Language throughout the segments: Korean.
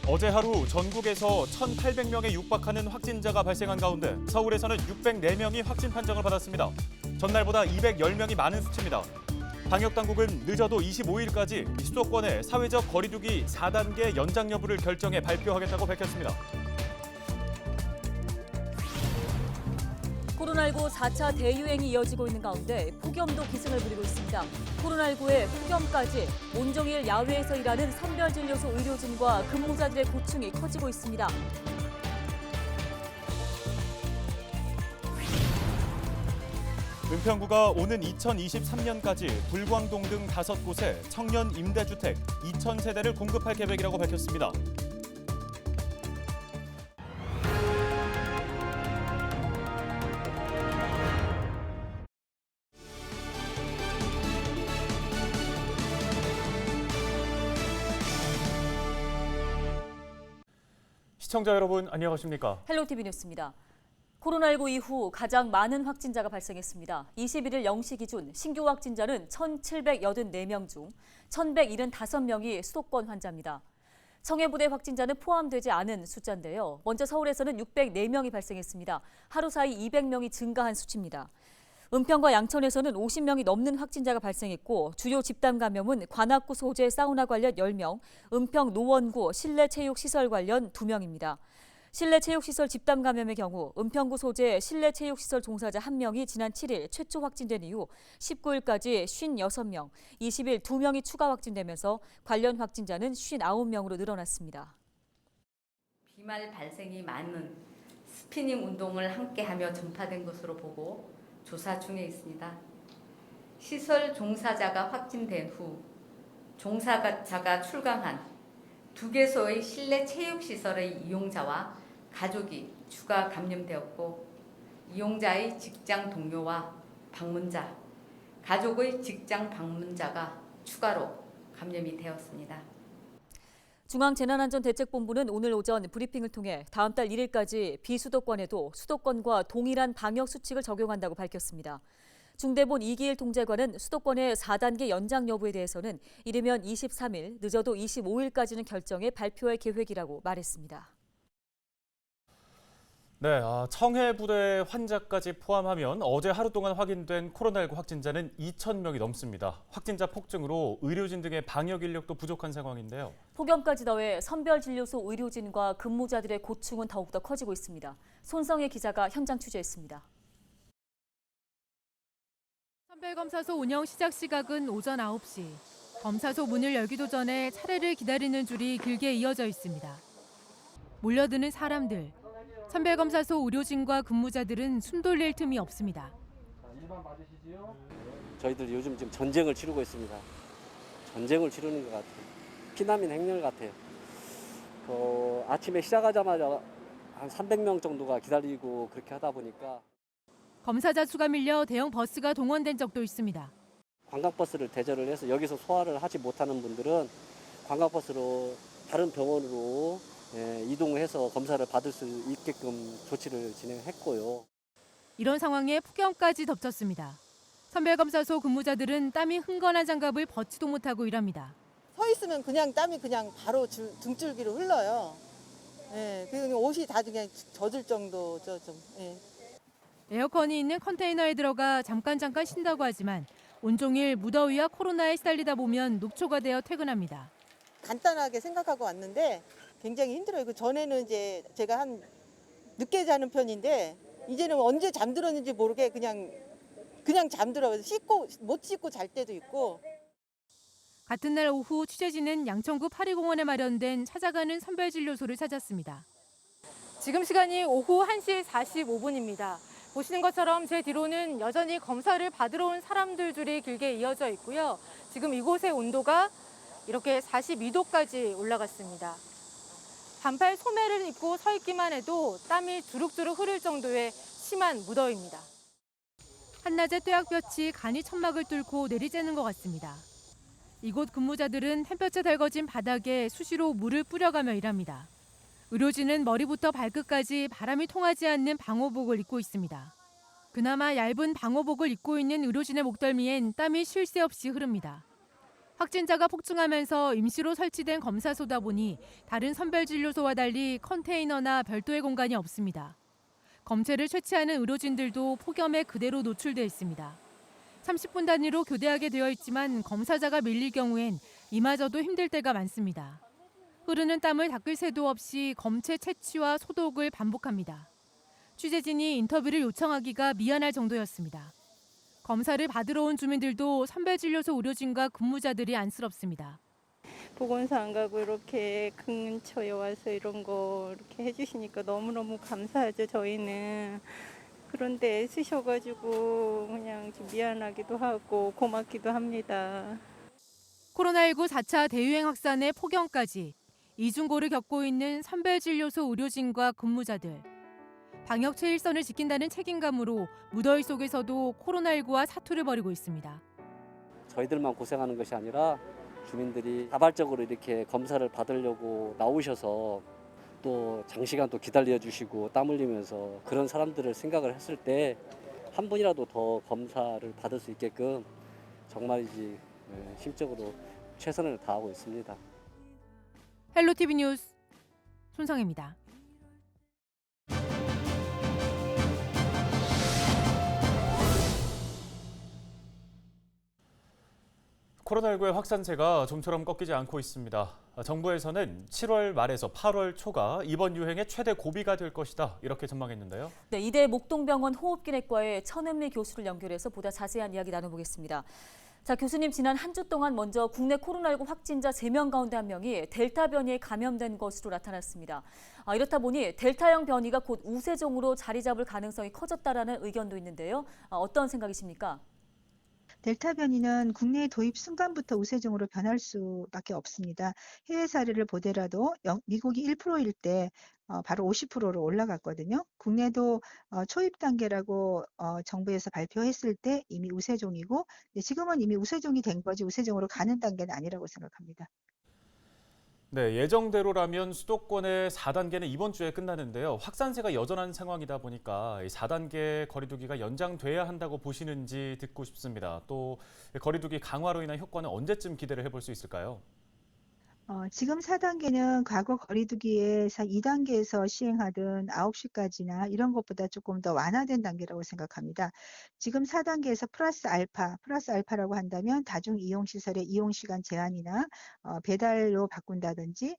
어제 하루 전국에서 1,800명에 육박하는 확진자가 발생한 가운데 서울에서는 604명이 확진 판정을 받았습니다. 전날보다 210명이 많은 수치입니다. 방역당국은 늦어도 25일까지 수도권의 사회적 거리두기 4단계 연장 여부를 결정해 발표하겠다고 밝혔습니다. 코로나19 4차 대유행이 이어지고 있는 가운데 폭염도 기승을 부리고 있습니다. 코로나19에 폭염까지 온종일 야외에서 일하는 선별진료소 의료진과 근무자들의 고충이 커지고 있습니다. 은평구가 오는 2023년까지 불광동 등 5곳에 청년 임대주택 2,000세대를 공급할 계획이라고 밝혔습니다. 시청자 여러분 안녕하십니까? 헬로티비 뉴스입니다. 코로나19 이후 가장 많은 확진자가 발생했습니다. 21일 0시 기준 신규 확진자는 1,784명 중 1,175명이 수도권 환자입니다. 청해부대 확진자는 포함되지 않은 숫자인데요. 먼저 서울에서는 604명이 발생했습니다. 하루 사이 200명이 증가한 수치입니다. 은평과 양천에서는 50명이 넘는 확진자가 발생했고 주요 집단 감염은 관악구 소재 사우나 관련 10명, 은평 노원구 실내체육시설 관련 2명입니다. 실내체육시설 집단 감염의 경우 은평구 소재 실내체육시설 종사자 1명이 지난 7일 최초 확진된 이후 19일까지 56명, 20일 2명이 추가 확진되면서 관련 확진자는 59명으로 늘어났습니다. 비말 발생이 많은 스피닝 운동을 함께하며 전파된 것으로 보고 조사 중에 있습니다. 시설 종사자가 확진된 후 종사자가 출강한 2개소의 실내 체육시설의 이용자와 가족이 추가 감염되었고 이용자의 직장 동료와 방문자, 가족의 직장 방문자가 추가로 감염이 되었습니다. 중앙재난안전대책본부는 오늘 오전 브리핑을 통해 다음 달 1일까지 비수도권에도 수도권과 동일한 방역수칙을 적용한다고 밝혔습니다. 중대본 이기일 통제관은 수도권의 4단계 연장 여부에 대해서는 이르면 23일, 늦어도 25일까지는 결정해 발표할 계획이라고 말했습니다. 네, 청해부대 환자까지 포함하면 어제 하루 동안 확인된 코로나19 확진자는 2,000명이 넘습니다. 확진자 폭증으로 의료진 등의 방역 인력도 부족한 상황인데요. 폭염까지 더해 선별진료소 의료진과 근무자들의 고충은 더욱더 커지고 있습니다. 손성혜 기자가 현장 취재했습니다. 선별검사소 운영 시작 시각은 오전 9시. 검사소 문을 열기도 전에 차례를 기다리는 줄이 길게 이어져 있습니다. 몰려드는 사람들. 선별검사소 의료진과 근무자들은 숨 돌릴 틈이 없습니다. 저희들 요즘 지금 전쟁을 치르고 있습니다. 전쟁을 치르는 것 같아요. 피난민 행렬 같아요. 아침에 시작하자마자 한 300명 정도가 기다리고 그렇게 하다 보니까 검사자 수가 밀려 대형 버스가 동원된 적도 있습니다. 관광버스를 대절을 해서 여기서 소화를 하지 못하는 분들은 관광버스로 다른 병원으로 이동해서 검사를 받을 수 있게끔 조치를 진행했고요. 이런 상황에 폭염까지 덮쳤습니다. 선별검사소 근무자들은 땀이 흥건한 장갑을 벗지도 못하고 일합니다. 서 있으면 그냥 땀이 그냥 바로 등줄기로 흘러요. 예, 그리고 옷이 다 그냥 젖을 정도 예. 에어컨이 있는 컨테이너에 들어가 잠깐 쉰다고 하지만 온종일 무더위와 코로나에 시달리다 보면 녹초가 되어 퇴근합니다. 간단하게 생각하고 왔는데 굉장히 힘들어요. 그 전에는 이제 제가 늦게 자는 편인데 이제는 언제 잠들었는지 모르게 그냥 잠들어요. 못 씻고 잘 때도 있고. 같은 날 오후 취재진은 양천구 파리공원에 마련된 찾아가는 선별진료소를 찾았습니다. 지금 시간이 오후 1시 45분입니다. 보시는 것처럼 제 뒤로는 여전히 검사를 받으러 온 사람들 줄이 길게 이어져 있고요. 지금 이곳의 온도가 이렇게 42도까지 올라갔습니다. 반팔 소매를 입고 서 있기만 해도 땀이 주룩주룩 흐를 정도의 심한 무더위입니다. 한낮의 뙤약볕이 간이 천막을 뚫고 내리쬐는 것 같습니다. 이곳 근무자들은 햇볕에 달궈진 바닥에 수시로 물을 뿌려가며 일합니다. 의료진은 머리부터 발끝까지 바람이 통하지 않는 방호복을 입고 있습니다. 그나마 얇은 방호복을 입고 있는 의료진의 목덜미엔 땀이 쉴 새 없이 흐릅니다. 확진자가 폭증하면서 임시로 설치된 검사소다 보니 다른 선별진료소와 달리 컨테이너나 별도의 공간이 없습니다. 검체를 채취하는 의료진들도 폭염에 그대로 노출돼 있습니다. 30분 단위로 교대하게 되어 있지만 검사자가 밀릴 경우엔 이마저도 힘들 때가 많습니다. 흐르는 땀을 닦을 새도 없이 검체 채취와 소독을 반복합니다. 취재진이 인터뷰를 요청하기가 미안할 정도였습니다. 검사를 받으러 온 주민들도 선별진료소 의료진과 근무자들이 안쓰럽습니다. 보건소 안 가고 이렇게 근처에 와서 이런 거 이렇게 해주시니까 너무너무 감사하죠, 저희는. 그런데 애쓰셔가지고 그냥 좀 미안하기도 하고 고맙기도 합니다. 코로나19 4차 대유행 확산의 폭염까지 이중고를 겪고 있는 선별진료소 의료진과 근무자들. 방역 최일선을 지킨다는 책임감으로 무더위 속에서도 코로나19와 사투를 벌이고 있습니다. 저희들만 고생하는 것이 아니라 주민들이 자발적으로 이렇게 검사를 받으려고 나오셔서 또 장시간 또 기다려 주시고 땀 흘리면서 그런 사람들을 생각을 했을 때 한 분이라도 더 검사를 받을 수 있게끔 정말이지 심적으로 최선을 다하고 있습니다. 헬로티비 뉴스 손성혜입니다. 코로나19의 확산세가 좀처럼 꺾이지 않고 있습니다. 정부에서는 7월 말에서 8월 초가 이번 유행의 최대 고비가 될 것이다, 이렇게 전망했는데요. 네, 이대 목동병원 호흡기내과의 천은미 교수를 연결해서 보다 자세한 이야기 나눠보겠습니다. 자, 교수님, 지난 한 주 동안 먼저 국내 코로나19 확진자 3명 가운데 1명이 델타 변이에 감염된 것으로 나타났습니다. 이렇다 보니 델타형 변이가 곧 우세종으로 자리 잡을 가능성이 커졌다라는 의견도 있는데요. 어떤 생각이십니까? 델타 변이는 국내 도입 순간부터 우세종으로 변할 수밖에 없습니다. 해외 사례를 보더라도 미국이 1%일 때 바로 50%로 올라갔거든요. 국내도 초입 단계라고 정부에서 발표했을 때 이미 우세종이고, 지금은 이미 우세종이 된 거지 우세종으로 가는 단계는 아니라고 생각합니다. 네, 예정대로라면 수도권의 4단계는 이번 주에 끝나는데요. 확산세가 여전한 상황이다 보니까 4단계 거리두기가 연장돼야 한다고 보시는지 듣고 싶습니다. 또 거리두기 강화로 인한 효과는 언제쯤 기대를 해볼 수 있을까요? 지금 4단계는 과거 거리두기에서 2단계에서 시행하던 9시까지나 이런 것보다 조금 더 완화된 단계라고 생각합니다. 지금 4단계에서 플러스 알파라고 한다면 다중이용시설의 이용시간 제한이나 배달로 바꾼다든지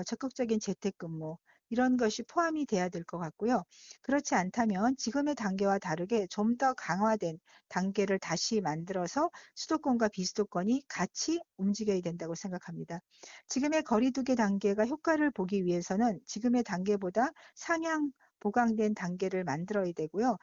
적극적인 재택근무, 이런 것이 포함이 돼야 될 것 같고요. 그렇지 않다면 지금의 단계와 다르게 좀 더 강화된 단계를 다시 만들어서 수도권과 비수도권이 같이 움직여야 된다고 생각합니다. 지금의 거리두기 단계가 효과를 보기 위해서는 지금의 단계보다 상향 보강된 단계를 만들어야 되고요.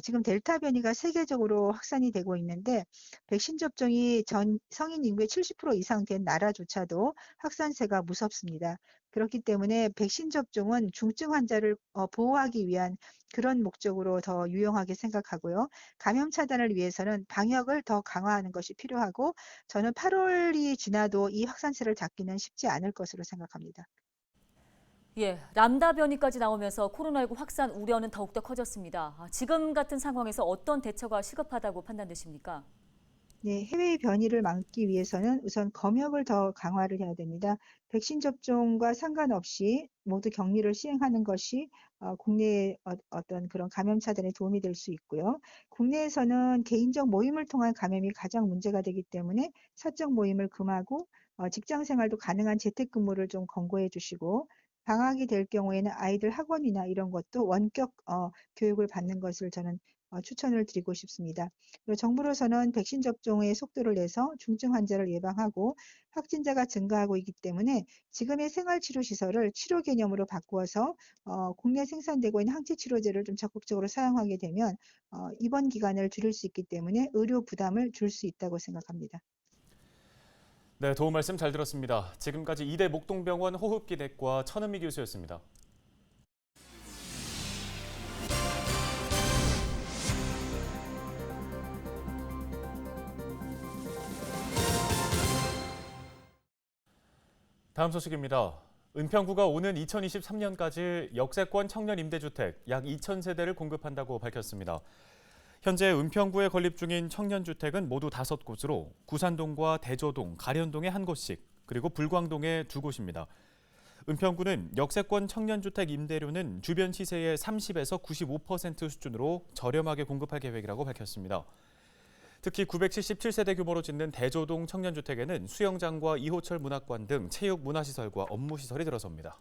지금 델타 변이가 세계적으로 확산이 되고 있는데 백신 접종이 전 성인 인구의 70% 이상 된 나라조차도 확산세가 무섭습니다. 그렇기 때문에 백신 접종은 중증 환자를 보호하기 위한 그런 목적으로 더 유용하게 생각하고요. 감염 차단을 위해서는 방역을 더 강화하는 것이 필요하고, 저는 8월이 지나도 이 확산세를 잡기는 쉽지 않을 것으로 생각합니다. 예, 람다 변이까지 나오면서 코로나19 확산 우려는 더욱더 커졌습니다. 지금 같은 상황에서 어떤 대처가 시급하다고 판단되십니까? 네, 해외의 변이를 막기 위해서는 우선 검역을 더 강화를 해야 됩니다. 백신 접종과 상관없이 모두 격리를 시행하는 것이 국내의 어떤 그런 감염 차단에 도움이 될 수 있고요. 국내에서는 개인적 모임을 통한 감염이 가장 문제가 되기 때문에 사적 모임을 금하고 직장 생활도 가능한 재택근무를 좀 권고해 주시고, 방학이 될 경우에는 아이들 학원이나 이런 것도 원격 교육을 받는 것을 저는 추천을 드리고 싶습니다. 그리고 정부로서는 백신 접종의 속도를 내서 중증 환자를 예방하고, 확진자가 증가하고 있기 때문에 지금의 생활치료시설을 치료 개념으로 바꾸어서 국내 생산되고 있는 항체치료제를 좀 적극적으로 사용하게 되면 입원 기간을 줄일 수 있기 때문에 의료 부담을 줄 수 있다고 생각합니다. 네, 도움 말씀 잘 들었습니다. 지금까지 이대 목동병원 호흡기내과 천은미 교수였습니다. 다음 소식입니다. 은평구가 오는 2023년까지 역세권 청년 임대주택 약 2,000세대를 공급한다고 밝혔습니다. 현재 은평구에 건립 중인 청년주택은 모두 5곳으로 구산동과 대저동, 가련동에 1곳씩, 그리고 불광동에 2곳입니다. 은평구는 역세권 청년주택 임대료는 주변 시세의 30에서 95% 수준으로 저렴하게 공급할 계획이라고 밝혔습니다. 특히 977세대 규모로 짓는 대저동 청년주택에는 수영장과 이호철 문학관 등 체육 문화시설과 업무시설이 들어섭니다.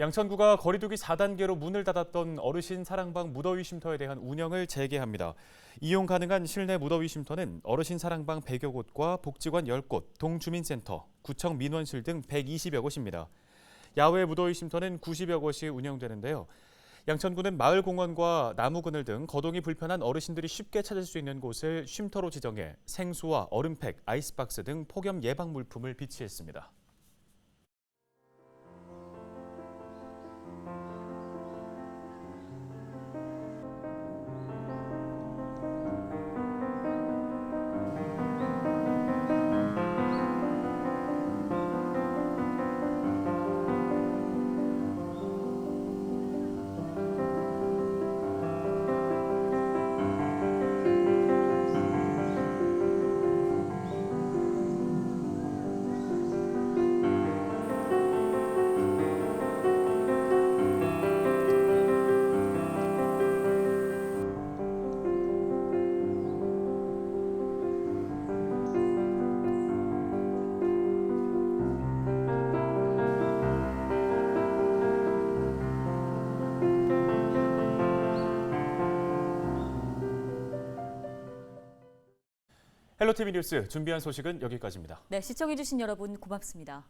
양천구가 거리두기 4단계로 문을 닫았던 어르신 사랑방 무더위 쉼터에 대한 운영을 재개합니다. 이용 가능한 실내 무더위 쉼터는 어르신 사랑방 100여 곳과 복지관 10곳, 동주민센터, 구청 민원실 등 120여 곳입니다. 야외 무더위 쉼터는 90여 곳이 운영되는데요. 양천구는 마을 공원과 나무 그늘 등 거동이 불편한 어르신들이 쉽게 찾을 수 있는 곳을 쉼터로 지정해 생수와 얼음팩, 아이스박스 등 폭염 예방 물품을 비치했습니다. 헬로티비 뉴스 준비한 소식은 여기까지입니다. 네, 시청해주신 여러분 고맙습니다.